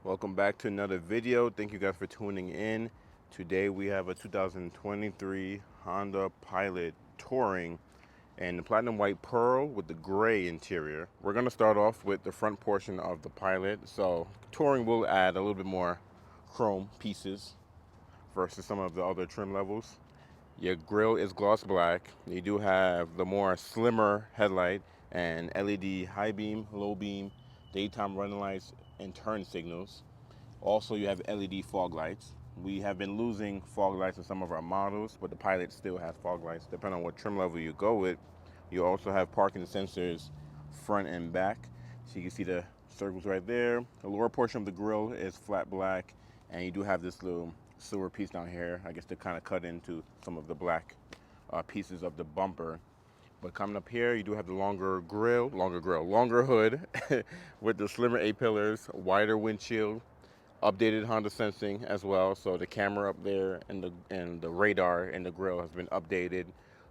Welcome back to another video. Thank you guys for tuning in. Today we have a 2023 Honda Pilot Touring and the platinum white pearl with the gray interior. We're going to start off with the front portion of the Pilot. So Touring will add a little bit more chrome pieces versus some of the other trim levels. Your grille is gloss black. You do have the more slimmer headlight and LED high beam, low beam, daytime running lights, and turn signals. Also, you have LED fog lights. We have been losing fog lights in some of our models, but the Pilot still has fog lights. Depending on what trim level you go with, you also have parking sensors front and back. So you can see the circles right there. The lower portion of the grille is flat black, and you do have this little silver piece down here, I guess to kind of cut into some of the black pieces of the bumper. But coming up here, you do have the longer hood with the slimmer A-pillars, wider windshield, updated Honda sensing as well. So the camera up there and the radar in the grill has been updated.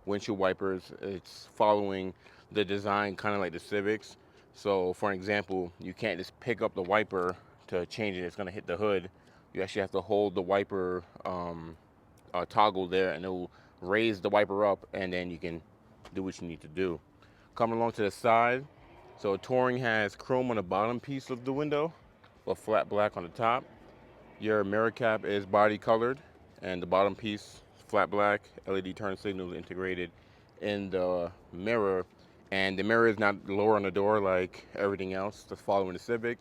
Windshield wipers, it's following the design kind of like the Civics. So for an example, you can't just pick up the wiper to change it. It's going to hit the hood. You actually have to hold the wiper toggle there, and it will raise the wiper up, and then you can do what you need to do. Coming along to the side, so Touring has chrome on the bottom piece of the window, but flat black on the top. Your mirror cap is body colored, and the bottom piece flat black. LED turn signals integrated in the mirror, and the mirror is not lower on the door like everything else. Just following the Civic.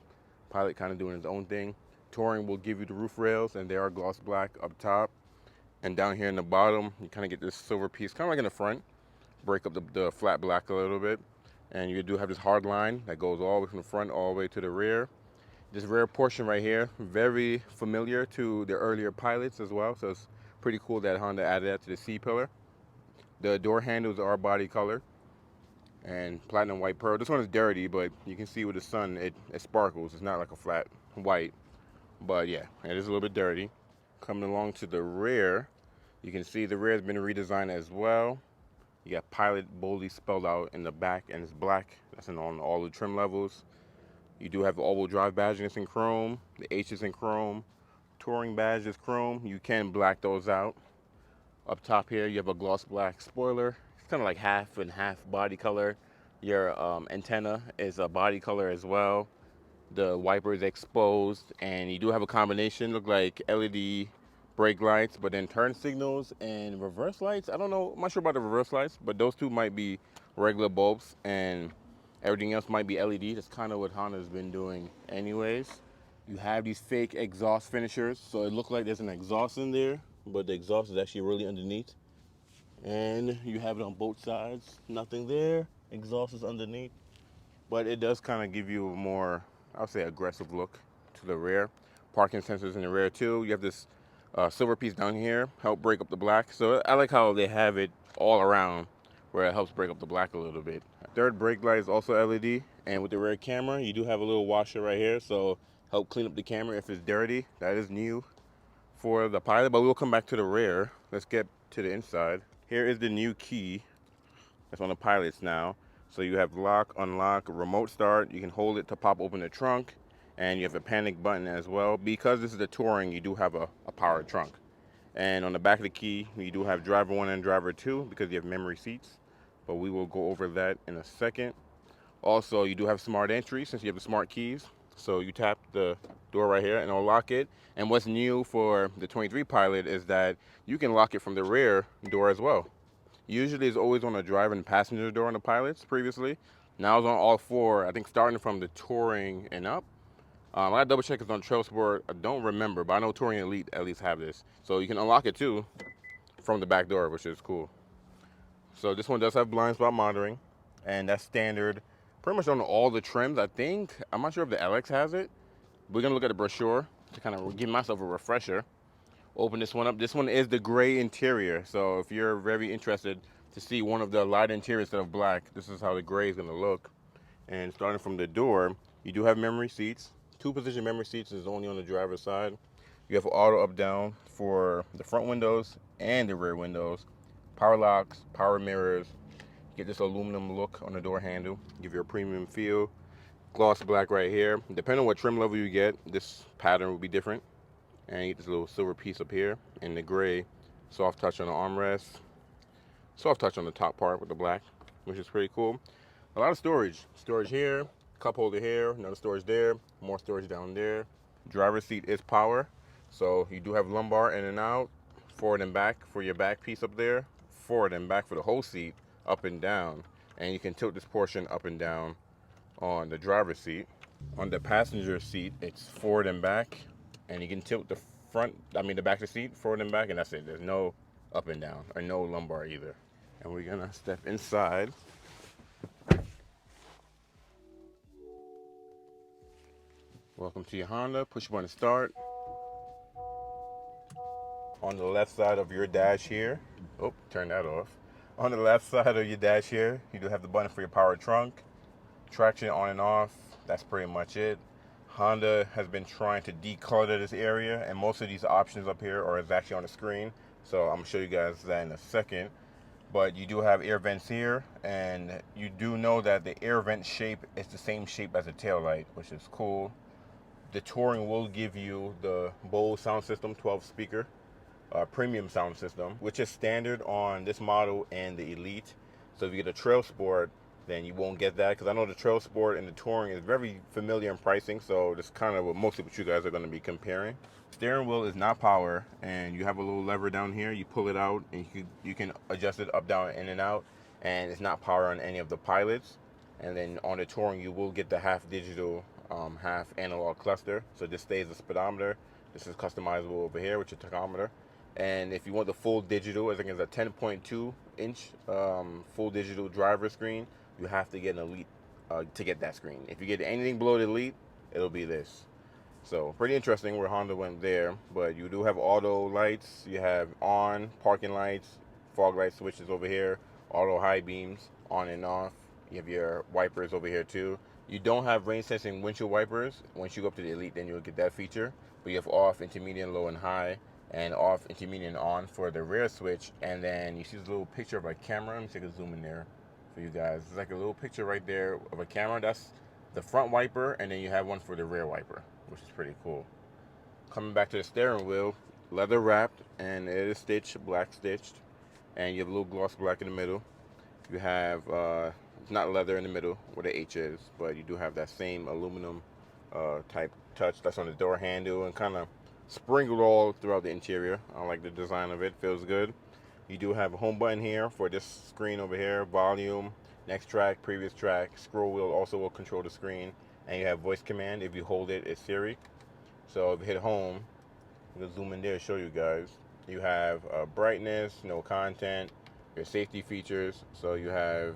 Pilot kind of doing his own thing. Touring will give you the roof rails, and they are gloss black up top, and down here in the bottom you kind of get this silver piece, kind of like in the front. Break up the flat black a little bit, and you do have this hard line that goes all the way from the front all the way to the rear. This rear portion right here, very familiar to the earlier Pilots as well, so it's pretty cool that Honda added that to the C-pillar. The door handles are body color and platinum white pearl. This one is dirty, but you can see with the sun it sparkles. It's not like a flat white, but yeah, it is a little bit dirty. Coming along to the rear, you can see the rear has been redesigned as well. You got Pilot boldly spelled out in the back, and it's black. That's on all the trim levels. You do have the all-wheel drive badge, and it's in chrome. The H is in chrome. Touring badge is chrome. You can black those out. Up top here, you have a gloss black spoiler. It's kind of like half and half body color. Your antenna is a body color as well. The wiper is exposed, and you do have a combination. Look like LED brake lights, but then turn signals and reverse lights. I don't know. I'm not sure about the reverse lights, but those two might be regular bulbs, and everything else might be LED. That's kind of what Honda's been doing anyways. You have these fake exhaust finishers, so it looks like there's an exhaust in there, but the exhaust is actually really underneath. And you have it on both sides. Nothing there. Exhaust is underneath. But it does kind of give you a more, I'll say, aggressive look to the rear. Parking sensors in the rear too. You have this silver piece down here, help break up the black. So I like how they have it all around where it helps break up the black a little bit. Third brake light is also LED, and with the rear camera, you do have a little washer right here, so help clean up the camera if it's dirty. That is new for the Pilot, but we'll come back to the rear. Let's get to the inside. Here is the new key that's on the Pilots now. So you have lock, unlock, remote start. You can hold it to pop open the trunk, and you have a panic button as well. Because this is the Touring, you do have a power trunk. And on the back of the key, you do have driver 1 and driver 2 because you have memory seats. But we will go over that in a second. Also, you do have smart entry since you have the smart keys. So you tap the door right here and it'll lock it. And what's new for the 23 Pilot is that you can lock it from the rear door as well. Usually it's always on the driver and passenger door on the Pilots previously. Now it's on all four, I think starting from the Touring and up. I gotta double check it's on Trail Sport. I don't remember, but I know Touring Elite at least have this. So you can unlock it too from the back door, which is cool. So this one does have blind spot monitoring, and that's standard pretty much on all the trims, I think. I'm not sure if the LX has it. We're gonna look at the brochure to kind of give myself a refresher. Open this one up. This one is the gray interior. So if you're very interested to see one of the light interiors instead of black, this is how the gray is gonna look. And starting from the door, you do have memory seats. Two position memory seats is only on the driver's side. You have auto up down for the front windows and the rear windows. Power locks, power mirrors. Get this aluminum look on the door handle. Give you a premium feel. gloss black right here. Depending on what trim level you get, this pattern will be different. And you get this little silver piece up here, and the gray soft touch on the armrest, soft touch on the top part with the black, which is pretty cool. A lot of storage. Storage here, cup holder here, another storage there, more storage down there. Driver's seat is power, so you do have lumbar in and out, forward and back for your back piece up there, forward and back for the whole seat, up and down. And you can tilt this portion up and down on the driver's seat. On the passenger seat, it's forward and back, and you can tilt the the back of the seat forward and back, and that's it. There's no up and down, or no lumbar either. And we're gonna step inside. Welcome to your Honda. Push button to start. On the left side of your dash here, oh, turn that off. On the left side of your dash here, you do have the button for your power trunk, traction on and off. That's pretty much it. Honda has been trying to declutter this area, and most of these options up here are actually on the screen. So I'm gonna show you guys that in a second. But you do have air vents here, and you do know that the air vent shape is the same shape as the tail light, which is cool. The Touring will give you the Bose sound system, 12 speaker, premium sound system, which is standard on this model and the Elite. So if you get a Trail Sport, then you won't get that, because I know the Trail Sport and the Touring is very familiar in pricing, so that's kind of mostly what you guys are going to be comparing. Steering wheel is not power, and you have a little lever down here. You pull it out, and you can adjust it up, down, in and out, and it's not power on any of the Pilots. And then on the Touring, you will get the half digital, half analog cluster. So this stays the speedometer. This is customizable over here with your tachometer. And if you want the full digital, I think it's a 10.2 inch full digital driver screen, you have to get an Elite to get that screen. If you get anything below the Elite, it'll be this. So pretty interesting where Honda went there. But you do have auto lights. You have on, parking lights, fog light switches over here, auto high beams, on and off. You have your wipers over here too. You don't have rain sensing windshield wipers. Once you go up to the Elite, then you'll get that feature. But you have off, intermediate, low, and high, and off, intermediate, and on for the rear switch. And then you see this little picture of a camera. Let me take a zoom in there for you guys. It's like a little picture right there of a camera. That's the front wiper, and then you have one for the rear wiper, which is pretty cool. Coming back to the steering wheel, leather wrapped, and it is stitched, black stitched, and you have a little gloss black in the middle. You have it's not leather in the middle where the H is, but you do have that same aluminum type touch that's on the door handle, and kind of sprinkled all throughout the interior. I like the design of it, feels good. You do have a home button here for this screen over here, volume, next track, previous track. Scroll wheel also will control the screen, and you have voice command. If you hold it, it's Siri. So if you hit home, I'm gonna zoom in there to show you guys. You have brightness, no content, your safety features. So you have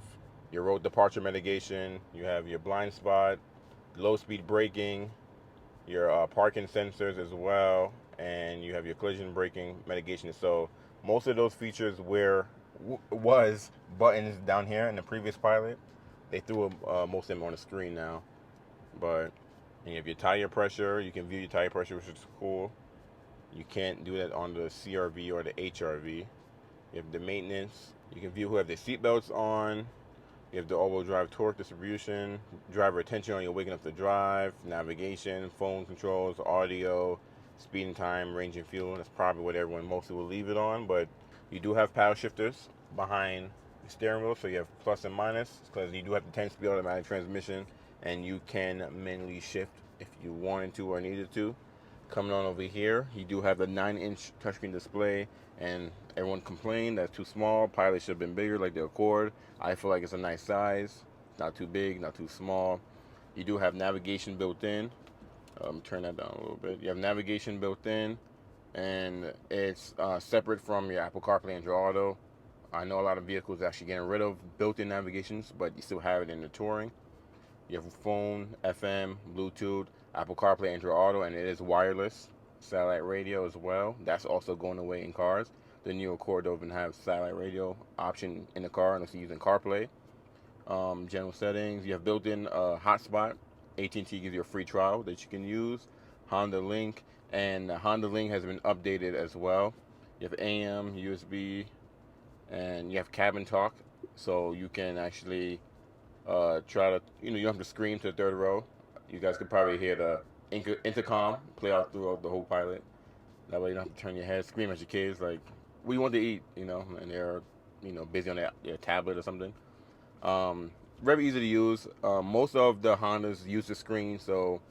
your road departure mitigation, you have your blind spot, low speed braking, your parking sensors as well, and you have your collision braking mitigation. So most of those features was buttons down here in the previous Pilot. They threw most of them on the screen now. But and you have your tire pressure. You can view your tire pressure, which is cool. You can't do that on the CRV or the HRV. You have the maintenance. You can view who have their seatbelts on. You have the all-wheel drive torque distribution, driver attention on your waking up to drive, navigation, phone controls, audio, speed and time, range and fuel. That's probably what everyone mostly will leave it on, but you do have paddle shifters behind the steering wheel, so you have plus and minus, because you do have the 10-speed automatic transmission, and you can manually shift if you wanted to or needed to. Coming on over here, you do have the 9-inch touchscreen display, and everyone complained that's too small. Pilot should have been bigger, like the Accord. I feel like it's a nice size. Not too big, not too small. You do have navigation built in. Turn that down a little bit. You have navigation built in, and it's separate from your Apple CarPlay and Android Auto. I know a lot of vehicles are actually getting rid of built-in navigations, but you still have it in the Touring. You have a phone, FM, Bluetooth, Apple CarPlay, Android Auto, and it is wireless. Satellite radio as well. That's also going away in cars. The new Accord doesn't have satellite radio option in the car unless you're using CarPlay. General settings. You have built-in hotspot. AT&T gives you a free trial that you can use. Honda Link, and Honda Link has been updated as well. You have AM, USB, and you have cabin talk, so you can actually Try to, you don't have to scream to the third row. You guys could probably hear the intercom play out throughout the whole pilot. That way you don't have to turn your head, scream at your kids like, "What do you want to eat?" And they're, busy on their tablet or something. Um, Very easy to use. Most of the Hondas use the screen, so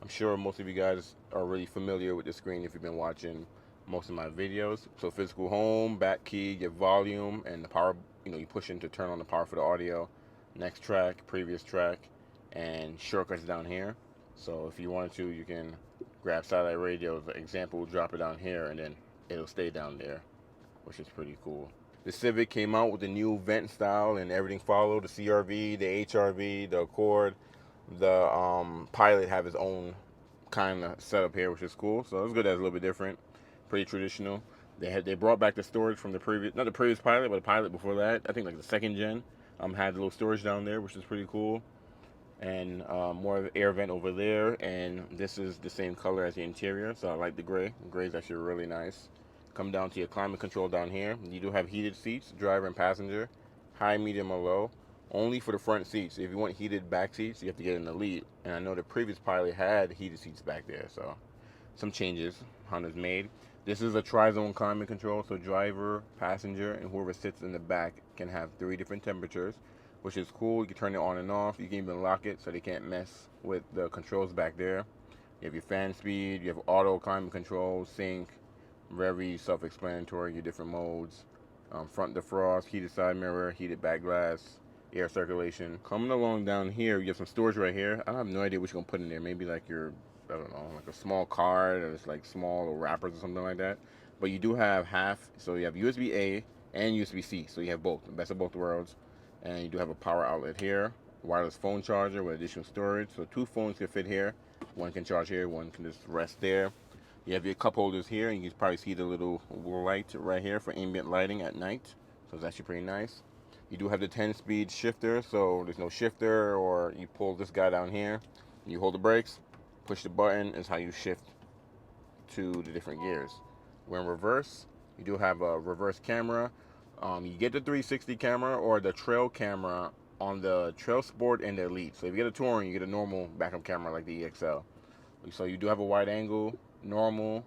I'm sure most of you guys are really familiar with the screen if you've been watching most of my videos. So physical home, back key, your volume, and the power. You push in to turn on the power for the audio. Next track, previous track, and shortcuts down here. So if you wanted to, you can grab satellite radio as an example, drop it down here, and then it'll stay down there, which is pretty cool. The Civic came out with the new vent style and everything followed. The CRV, the HRV, the Accord, the Pilot have its own kind of setup here, which is cool. So it's good that it's a little bit different, pretty traditional. They brought back the storage from the previous, not the previous Pilot, but the Pilot before that. I think like the second gen had the little storage down there, which is pretty cool. And more of an air vent over there. And this is the same color as the interior, so I like the gray. The gray is actually really nice. Come down to your climate control down here. You do have heated seats, driver and passenger, high, medium, or low. Only for the front seats. If you want heated back seats, you have to get an Elite. And I know the previous Pilot had heated seats back there, so some changes Honda's made. This is a tri-zone climate control, so driver, passenger, and whoever sits in the back can have 3 different temperatures, which is cool. You can turn it on and off. You can even lock it so they can't mess with the controls back there. You have your fan speed, you have auto climate control, sync, very self-explanatory, your different modes. Front defrost, heated side mirror, heated back glass, air circulation. Coming along down here, you have some storage right here. I have no idea what you're gonna put in there. Maybe like your, I don't know, like a small card or it's like small little wrappers or something like that. But you do have half, so you have USB A and USB C. So you have both, the best of both worlds. And you do have a power outlet here, wireless phone charger with additional storage. So 2 phones can fit here. One can charge here, one can just rest there. You have your cup holders here, and you can probably see the little light right here for ambient lighting at night. So it's actually pretty nice. You do have the 10-speed shifter, so there's no shifter, or you pull this guy down here, you hold the brakes, push the button, is how you shift to the different gears. We're in reverse. You do have a reverse camera. You get the 360 camera or the trail camera on the Trail Sport and the Elite. So if you get a Touring, you get a normal backup camera like the EXL. So you do have a wide angle, normal,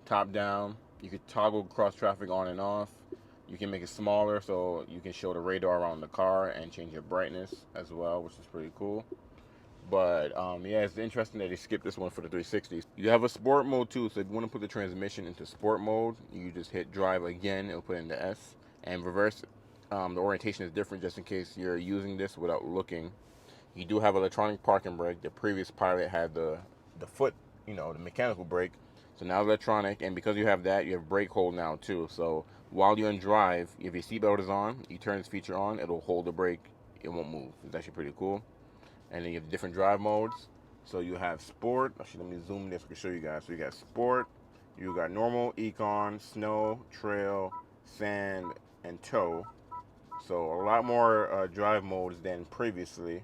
top down. You could toggle cross traffic on and off. You can make it smaller so you can show the radar around the car and change your brightness as well, which is pretty cool. But yeah, it's interesting that they skipped this one for the 360s. You have a sport mode too, so if you want to put the transmission into sport mode, you just hit drive again, it'll put in the S. And reverse, the orientation is different just in case you're using this without looking. You do have electronic parking brake. The previous Pilot had the foot, the mechanical brake. So now electronic, and because you have that, you have brake hold now too. So while you're in drive, if your seatbelt is on, you turn this feature on, it'll hold the brake. It won't move. It's actually pretty cool. And then you have different drive modes. So you have sport. Actually, let me zoom this to show you guys. So you got sport, you got normal, econ, snow, trail, sand, and tow. So a lot more drive modes than previously.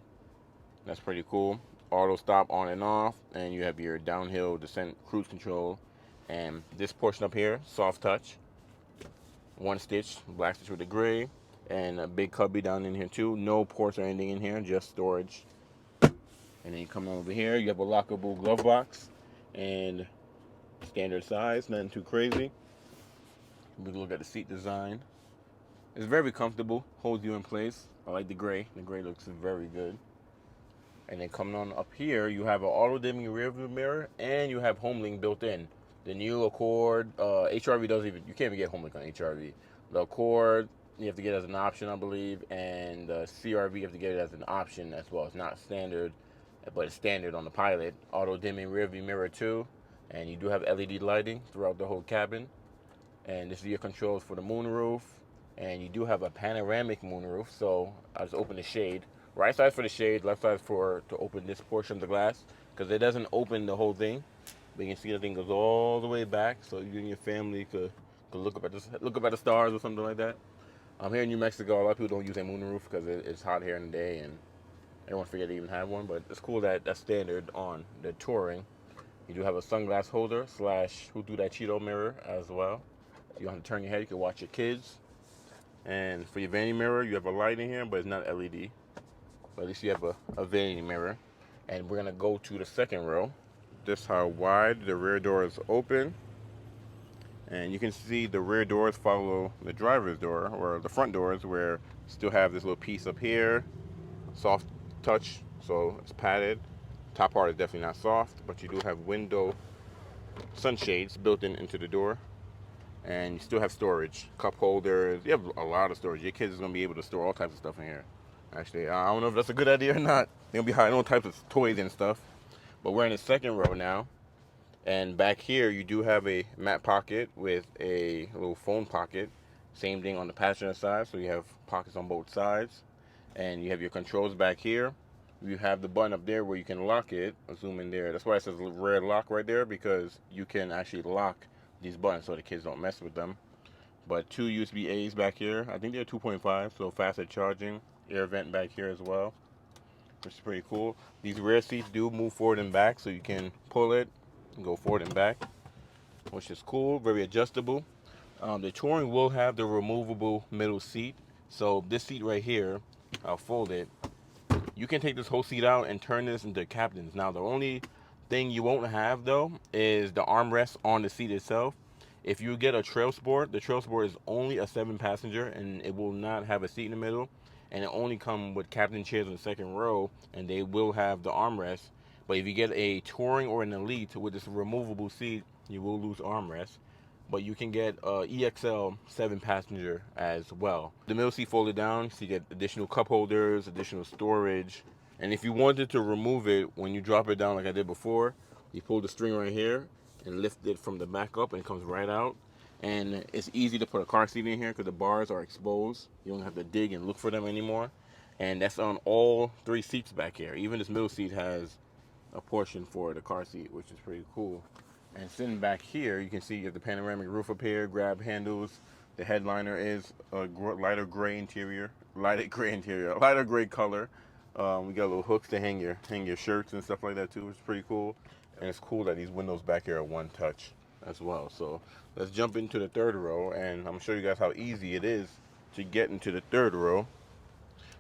That's pretty cool. Auto stop on and off, and you have your downhill descent cruise control. And this portion up here, soft touch. 1 stitch, black stitch with the gray, and a big cubby down in here too. No ports or anything in here, just storage. And then you come over here, you have a lockable glove box, and standard size, nothing too crazy. We look at the seat design. It's very comfortable, holds you in place. I like the gray. The gray looks very good. And then coming on up here, you have an auto-dimming rearview mirror, and you have HomeLink built in. The new Accord, HRV doesn't even, you can't even get HomeLink on HRV. The Accord, you have to get it as an option, I believe, and the CRV, you have to get it as an option as well. It's not standard, but it's standard on the Pilot. Auto-dimming rearview mirror too, and you do have LED lighting throughout the whole cabin. And this is your controls for the moonroof, and you do have a panoramic moonroof, so I'll just open the shade. Right side for the shade, left side for to open this portion of the glass, because it doesn't open the whole thing. But you can see the thing goes all the way back, so you and your family could look up at the stars or something like that. Here in New Mexico, a lot of people don't use a moonroof because it's hot here in the day, and everyone forget to even have one. But it's cool that that's standard on the Touring. You do have a sunglass holder slash who do that Cheeto mirror as well. You don't have to turn your head; you can watch your kids. And for your vanity mirror, you have a light in here, but it's not LED. But at least you have a vanity mirror. And we're gonna go to the second row. This how wide the rear door is open. And you can see the rear doors follow the driver's door, or the front doors, where you still have this little piece up here, soft touch, so it's padded. Top part is definitely not soft, but you do have window sunshades built into the door. And you still have storage, cup holders. You have a lot of storage. Your kids is gonna be able to store all types of stuff in here. Actually, I don't know if that's a good idea or not. They're gonna be hiding all types of toys and stuff. But we're in the second row now. And back here, you do have a mat pocket with a little phone pocket. Same thing on the passenger side, so you have pockets on both sides. And you have your controls back here. You have the button up there where you can lock it. I'll zoom in there. That's why it says red lock right there, because you can actually lock these buttons so the kids don't mess with them. But two USB A's back here. I think they're 2.5, so faster charging. Air vent back here as well, which is pretty cool. These rear seats do move forward and back, so you can pull it and go forward and back, which is cool. Very adjustable. The Touring will have the removable middle seat. So this seat right here, I'll fold it. You can take this whole seat out and turn this into captain's. Now the only thing you won't have though is the armrest on the seat itself. If you get a Trail Sport, the Trail Sport is only a 7-passenger and it will not have a seat in the middle. And it only comes with captain chairs in the second row, and they will have the armrest. But if you get a Touring or an Elite with this removable seat, you will lose armrest. But you can get a EXL 7-passenger as well. The middle seat folded down, so you get additional cup holders, additional storage. And if you wanted to remove it when you drop it down like I did before, you pull the string right here and lift it from the back up and it comes right out. And it's easy to put a car seat in here because the bars are exposed. You don't have to dig and look for them anymore. And that's on all 3 seats back here. Even this middle seat has a portion for the car seat, which is pretty cool. And sitting back here, you can see you have the panoramic roof up here, grab handles. The headliner is a lighter gray interior, lighter gray color. We got little hooks to hang your shirts and stuff like that too, which is pretty cool. And it's cool that these windows back here are one touch as well. So let's jump into the third row, and I'm gonna show you guys how easy it is to get into the third row.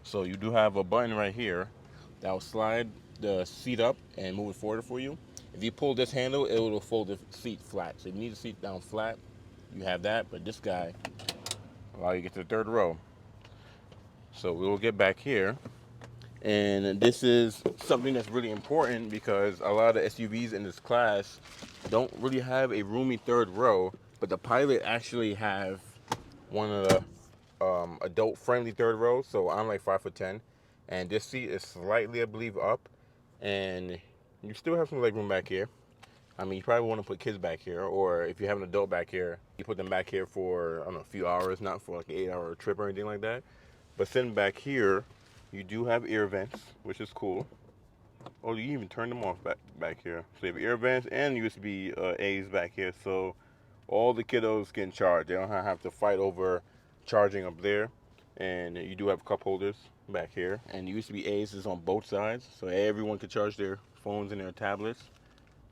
So you do have a button right here that will slide the seat up and move it forward for you. If you pull this handle, it will fold the seat flat. So if you need the seat down flat, you have that. But this guy will allow you to get to the third row. So we'll get back here. And this is something that's really important because a lot of SUVs in this class don't really have a roomy third row, but the Pilot actually have one of the adult-friendly third rows. So I'm like 5'10", and this seat is slightly, I believe, up, and you still have some leg room back here. I mean, you probably want to put kids back here, or if you have an adult back here, you put them back here for, I don't know, a few hours, not for like an 8-hour trip or anything like that. But sitting back here, you do have ear vents, which is cool. Oh, you even turn them off back here. So you have ear vents and USB A's back here, so all the kiddos can charge. They don't have to fight over charging up there. And you do have cup holders back here. And the USB A's is on both sides, so everyone can charge their phones and their tablets.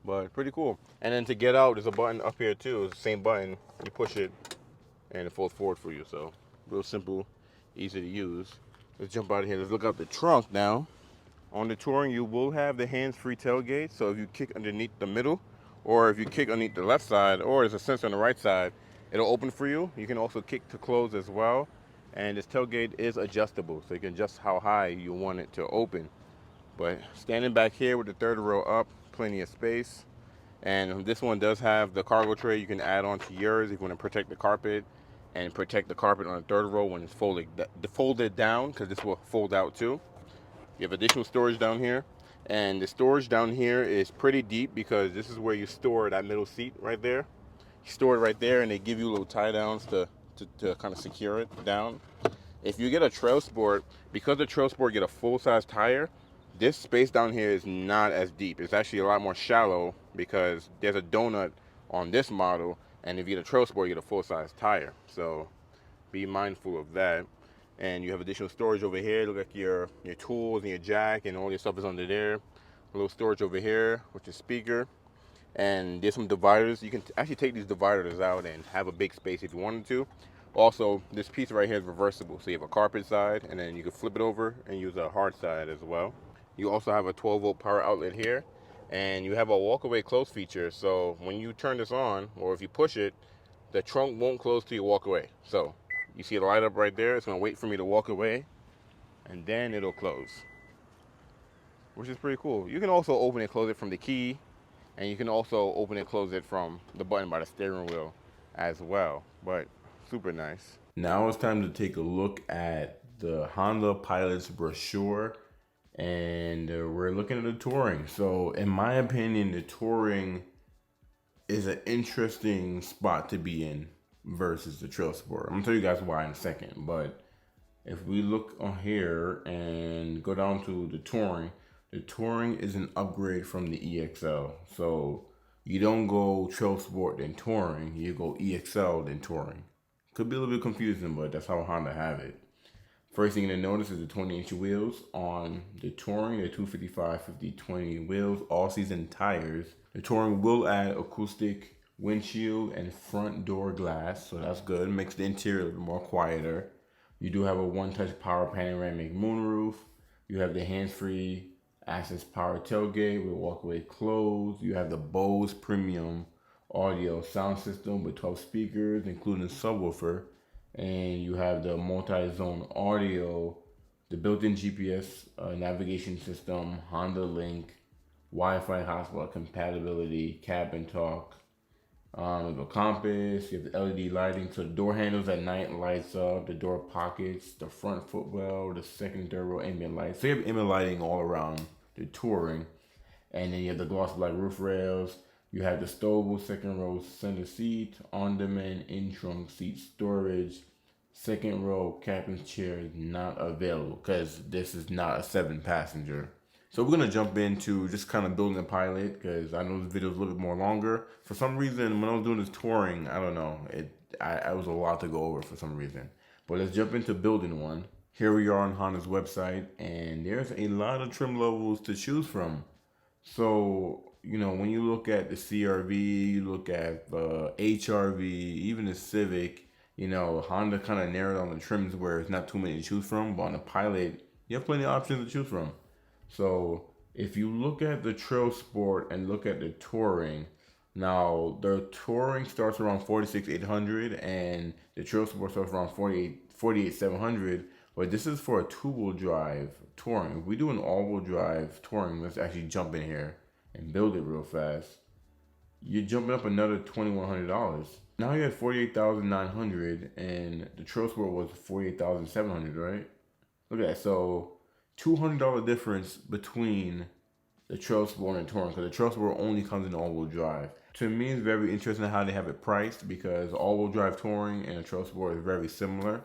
But pretty cool. And then to get out, there's a button up here too. It's the same button. You push it, and it folds forward for you. So real simple, easy to use. Let's jump out of here. Let's look out the trunk now. On the Touring, you will have the hands-free tailgate. So if you kick underneath the middle, or if you kick underneath the left side, or there's a sensor on the right side, it'll open for you. You can also kick to close as well. And this tailgate is adjustable, so you can adjust how high you want it to open. But standing back here with the third row up, plenty of space. And this one does have the cargo tray you can add on to yours if you want to protect the carpet, and protect the carpet on the third row when it's folded down, because this will fold out too. You have additional storage down here, and the storage down here is pretty deep because this is where you store that middle seat right there. You store it right there, and they give you little tie downs to kind of secure it down. If you get a Trail Sport, because the Trail Sport get a full-size tire, this space down here is not as deep. It's actually a lot more shallow because there's a donut on this model, and if you get a Trail Sport, you get a full-size tire. So be mindful of that. And you have additional storage over here. Look like your tools and your jack and all your stuff is under there. A little storage over here with your speaker. And there's some dividers. You can actually take these dividers out and have a big space if you wanted to. Also, this piece right here is reversible. So you have a carpet side, and then you can flip it over and use a hard side as well. You also have a 12-volt power outlet here, and you have a walk-away close feature. So when you turn this on, or if you push it, the trunk won't close till you walk away. So you see the light up right there. It's gonna wait for me to walk away, and then it'll close, which is pretty cool. You can also open and close it from the key, and you can also open and close it from the button by the steering wheel as well. But super nice. Now it's time to take a look at the Honda Pilot's brochure, and we're looking at the Touring. So in my opinion, the Touring is an interesting spot to be in versus the Trail Sport. I'm gonna tell you guys why in a second, but if we look on here and go down to the Touring is an upgrade from the EXL. So you don't go Trail Sport then Touring, you go EXL then Touring. Could be a little bit confusing, but that's how Honda have it. First thing you're gonna notice is the 20-inch wheels on the Touring, the 255 50/20 wheels, all season tires. The Touring will add acoustic windshield and front door glass, so that's good. Makes the interior a little bit more quieter. You do have a one-touch power panoramic moonroof. You have the hands-free access power tailgate with walkaway close. You have the Bose premium audio sound system with 12 speakers, including a subwoofer. And you have the multi-zone audio, the built-in GPS navigation system, Honda Link, Wi-Fi hotspot compatibility, cabin talk, the compass, you have the LED lighting, so the door handles at night lights up, the door pockets, the front footwell, the second third row ambient lights. So you have ambient lighting all around the Touring. And then you have the gloss black roof rails. You have the stowable second row center seat, on-demand in-trunk seat storage, second row captain's chair is not available because this is not a 7-passenger. So we're gonna jump into just kind of building a Pilot because I know this video is a little bit more longer. For some reason, when I was doing this Touring, I don't know, I was a lot to go over for some reason. But let's jump into building one. Here we are on Honda's website, and there's a lot of trim levels to choose from. So, you know, when you look at the CRV, you look at the HRV, even the Civic, you know, Honda kind of narrowed on the trims where it's not too many to choose from. But on the Pilot, you have plenty of options to choose from. So if you look at the Trail Sport and look at the Touring, now the Touring starts around 46,800 and the Trail Sport starts around 48,700. But this is for a two-wheel drive Touring. If we do an all-wheel drive Touring, let's actually jump in here and build it real fast. You're jumping up another $2,100. Now you're at 48,900, and the Trail Sport was 48,700, right? Look at that. So $200 difference between the Trail Sport and the Touring, because the Trail Sport only comes in all-wheel drive. To me, it's very interesting how they have it priced because all-wheel drive Touring and the Trail Sport is very similar.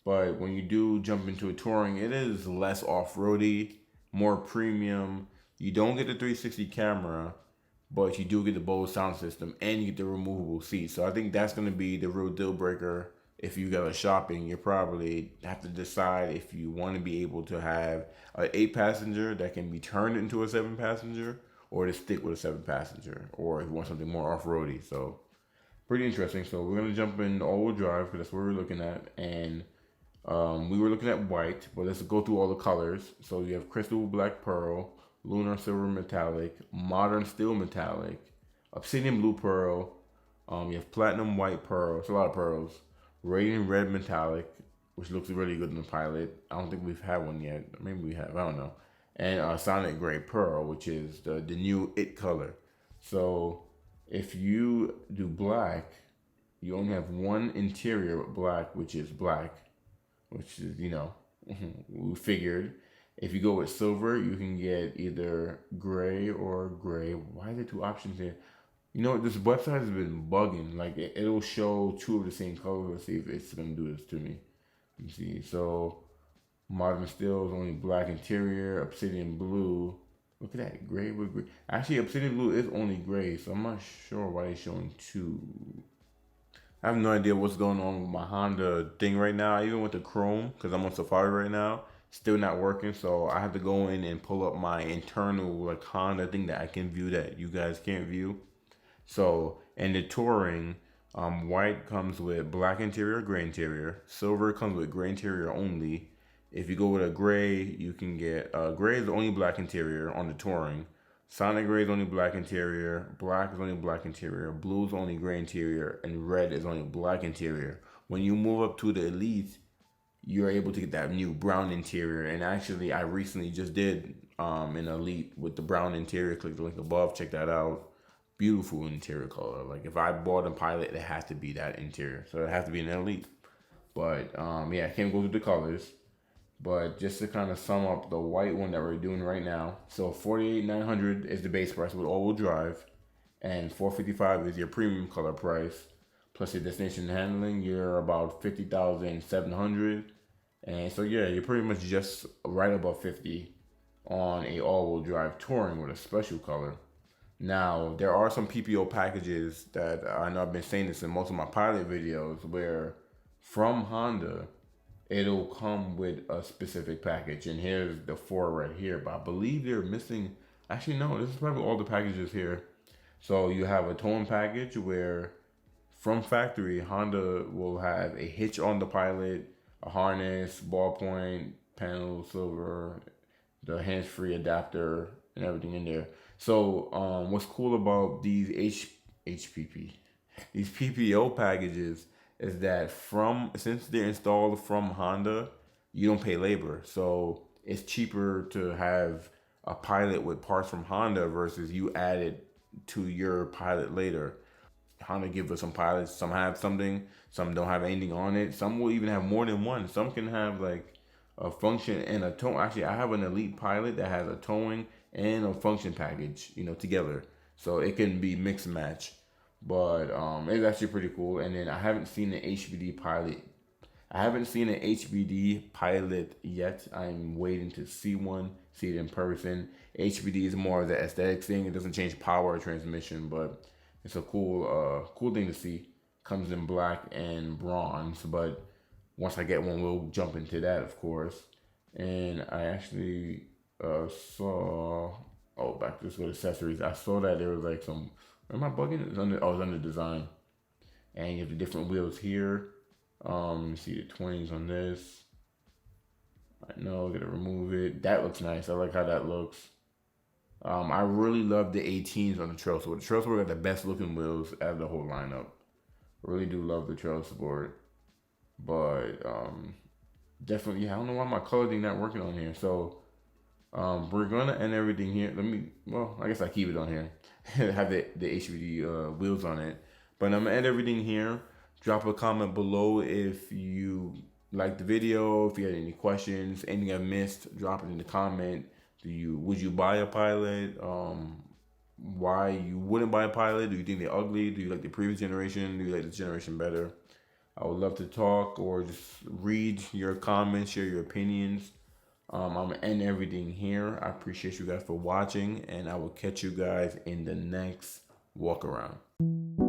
But when you do jump into a Touring, it is less off-roady, more premium. You don't get the 360 camera, but you do get the Bose sound system and you get the removable seats. So I think that's going to be the real deal breaker. If you go shopping, you probably have to decide if you want to be able to have an 8-passenger that can be turned into a 7-passenger, or to stick with a 7-passenger, or if you want something more off-roady. So pretty interesting. So we're going to jump in all-wheel drive because that's what we're looking at. And we were looking at white, but let's go through all the colors. So you have crystal black pearl, lunar silver metallic, modern steel metallic, obsidian blue pearl. You have platinum white pearl. It's a lot of pearls. Radiant red metallic, which looks really good in the Pilot. I don't think we've had one yet. Maybe we have. I don't know. And sonic gray pearl, which is the new it color. So if you do black, you only have one interior black, which is black, which is, you know, we figured. If you go with silver, you can get either gray or gray. Why are there two options here? You know, this website has been bugging. Like, it'll show two of the same colors. Let's see if it's going to do this to me. Let me see. So, modern steel is only black interior, obsidian blue. Look at that, gray with gray. Actually, obsidian blue is only gray, so I'm not sure why they're showing two. I have no idea what's going on with my Honda thing right now. Even with the Chrome, because I'm on Safari right now, still not working. So I have to go in and pull up my internal like Honda thing that I can view that you guys can't view. So in the Touring, White comes with black interior, gray interior. Silver comes with gray interior only. If you go with a gray, you can get gray is the only black interior on the Touring. Sonic gray is only black interior. Black is only black interior. Blue is only gray interior, and red is only black interior. When you move up to the Elite, you're able to get that new brown interior. And actually, I recently just did an Elite with the brown interior. Click the link above. Check that out. Beautiful interior color. Like if I bought a Pilot, it has to be that interior. So it has to be an Elite. But yeah, I can't go through the colors. But just to kind of sum up the white one that we're doing right now. So $48,900 is the base price with all-wheel drive. And $455 is your premium color price. Plus your destination handling, you're about $50,700. And so yeah, you're pretty much just right above 50 on a all-wheel drive Touring with a special color. Now, there are some PPO packages that I know I've been saying this in most of my Pilot videos where from Honda, it'll come with a specific package. And here's the four right here. But I believe they're missing, actually no, this is probably all the packages here. So you have a towing package where from factory, Honda will have a hitch on the Pilot, a harness, ballpoint, panel, silver, the hands-free adapter, and everything in there. So what's cool about these these PPO packages is that since they're installed from Honda, you don't pay labor. So it's cheaper to have a Pilot with parts from Honda versus you add it to your Pilot later. Honda give us some Pilots. Some have something. Some don't have anything on it. Some will even have more than one. Some can have like a function and a tow. Actually, I have an Elite Pilot that has a towing and a function package, together. So it can be mix and match. But it's actually pretty cool. And then I haven't seen an HBD Pilot. I haven't seen an HBD Pilot yet. I'm waiting to see one, see it in person. HBD is more of the aesthetic thing. It doesn't change power or transmission, but it's a cool thing to see. Comes in black and bronze, but once I get one, we'll jump into that, of course. And I actually saw, back to this with accessories. I saw that there was like some, am I bugging? It's under design. And you have the different wheels here. You see the 20s on this. I know, gotta remove it. That looks nice. I like how that looks. I really love the 18s on the Trail Sport. The Trail Sport got the best looking wheels out of the whole lineup. Really do love the Trail Sport. But definitely, I don't know why my color thing not working on here. So we're gonna end everything here. I guess I keep it on here. Have the HVD wheels on it. But I'm gonna end everything here. Drop a comment below if you liked the video, if you had any questions, anything I missed, drop it in the comment. Would you buy a Pilot? Why you wouldn't buy a Pilot? Do you think they're ugly? Do you like the previous generation? Do you like this generation better? I would love to talk or just read your comments, share your opinions. I'm going to end everything here. I appreciate you guys for watching, and I will catch you guys in the next walk around.